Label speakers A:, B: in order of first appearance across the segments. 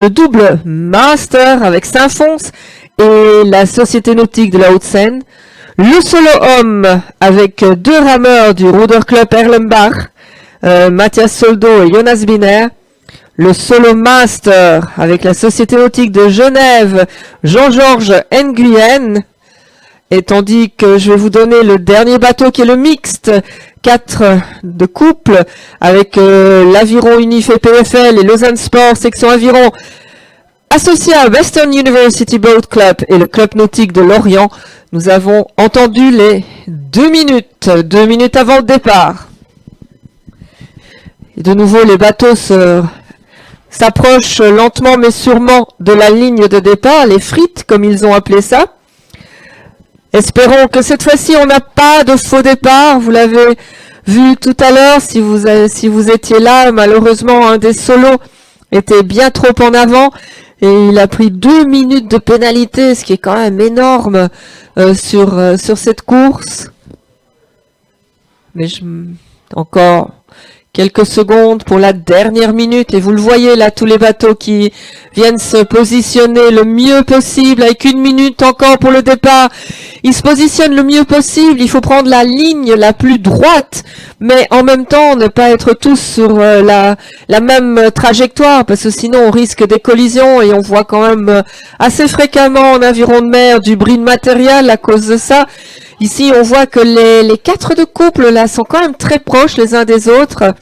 A: Le double master avec Saint-Fons et la Société nautique de la Haute-Seine. Le solo homme avec deux rameurs du Ruder Club Erlenbach, Mathias Soldo et Jonas Biner. Le solo master avec la Société nautique de Genève, Jean-Georges Nguyen. Et tandis que je vais vous donner le dernier bateau qui est le mixte, 4 de couple, avec l'Aviron Unif et PFL et Lausanne Sport, section Aviron, associé à Western University Boat Club et le Club nautique de Lorient. Nous avons entendu les 2 minutes avant le départ. Et de nouveau, les bateaux s'approchent lentement mais sûrement de la ligne de départ, les frites comme ils ont appelé ça. Espérons que cette fois-ci, on n'a pas de faux départ. Vous l'avez vu tout à l'heure, si vous étiez là, malheureusement, un des solos était bien trop en avant et il a pris 2 minutes de pénalité, ce qui est quand même énorme sur cette course. Mais encore quelques secondes pour la dernière minute et vous le voyez là, tous les bateaux qui viennent se positionner le mieux possible avec 1 minute encore pour le départ. Ils se positionnent le mieux possible, il faut prendre la ligne la plus droite, mais en même temps ne pas être tous sur la même trajectoire parce que sinon on risque des collisions et on voit quand même assez fréquemment en aviron de mer du bris de matériel à cause de ça. Ici, on voit que les 4 de couple là sont quand même très proches les uns des autres.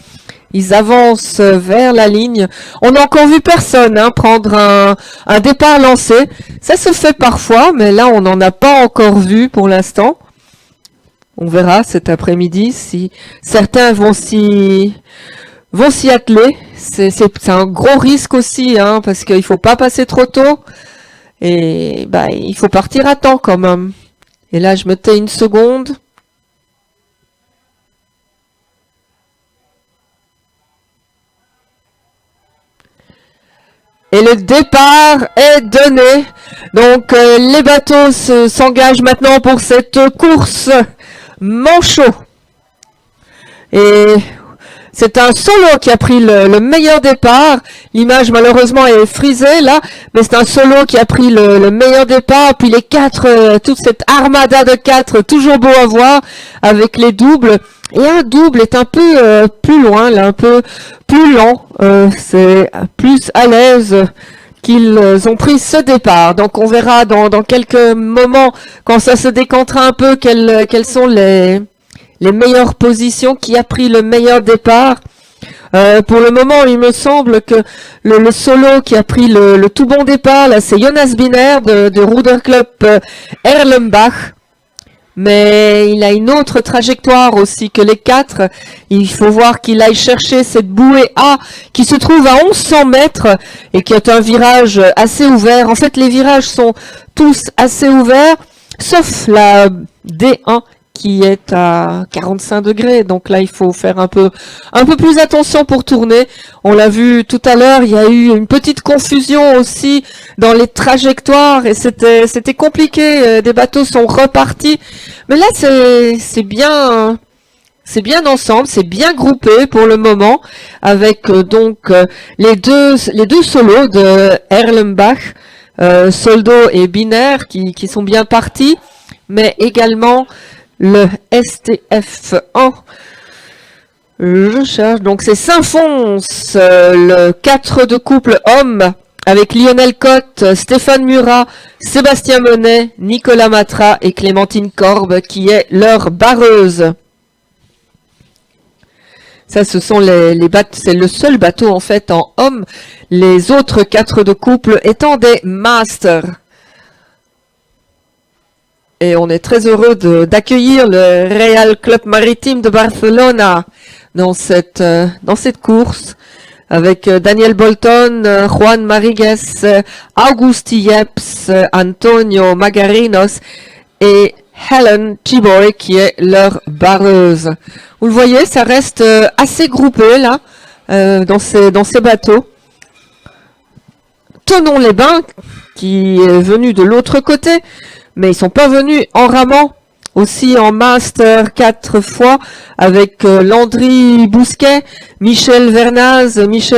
A: Ils avancent vers la ligne. On n'a encore vu personne prendre un départ lancé. Ça se fait parfois, mais là, on n'en a pas encore vu pour l'instant. On verra cet après-midi si certains vont s'y atteler. C'est un gros risque aussi, parce qu'il ne faut pas passer trop tôt. Et il faut partir à temps quand même. Et là, je me tais 1 seconde. Et le départ est donné. Donc, les bateaux s'engagent maintenant pour cette course manchot. Et c'est un solo qui a pris le meilleur départ. L'image malheureusement est frisée là, mais c'est un solo qui a pris le meilleur départ. Puis les 4, toute cette armada de 4, toujours beau à voir avec les doubles. Et un double est un peu plus loin, là, un peu plus lent. C'est plus à l'aise qu'ils ont pris ce départ. Donc on verra dans quelques moments, quand ça se décantera un peu, quelles sont les meilleures positions, qui a pris le meilleur départ. Pour le moment, il me semble que le solo qui a pris le tout bon départ, là, c'est Jonas Biner de Ruder Club Erlenbach. Mais il a une autre trajectoire aussi que les 4. Il faut voir qu'il aille chercher cette bouée A qui se trouve à 1100 mètres et qui est un virage assez ouvert. En fait, les virages sont tous assez ouverts, sauf la D1 qui est à 45 degrés. Donc là, il faut faire un peu plus attention pour tourner. On l'a vu tout à l'heure, il y a eu une petite confusion aussi dans les trajectoires et c'était compliqué. Des bateaux sont repartis. Mais là, c'est bien ensemble, c'est bien groupé pour le moment avec donc les deux solos de Erlenbach, Soldo et Biner qui sont bien partis, mais également le STF1, je cherche, donc c'est Saint-Fons, le 4 de couple homme, avec Lionel Cotte, Stéphane Murat, Sébastien Monet, Nicolas Matra et Clémentine Corbe, qui est leur barreuse. Ça, ce sont les bateaux, c'est le seul bateau en fait en homme, les autres 4 de couple étant des masters. Et on est très heureux d'accueillir le Real Club Maritime de Barcelona dans cette course avec Daniel Bolton, Juan Marigues, Augusti Jeps, Antonio Magarinos et Helen Chiboy qui est leur barreuse. Vous le voyez, ça reste assez groupé là dans ces bateaux. Tenons les bains qui est venu de l'autre côté. Mais ils sont pas venus en ramant, aussi en master 4 fois, avec Landry Bousquet, Michel Vernaz, Michel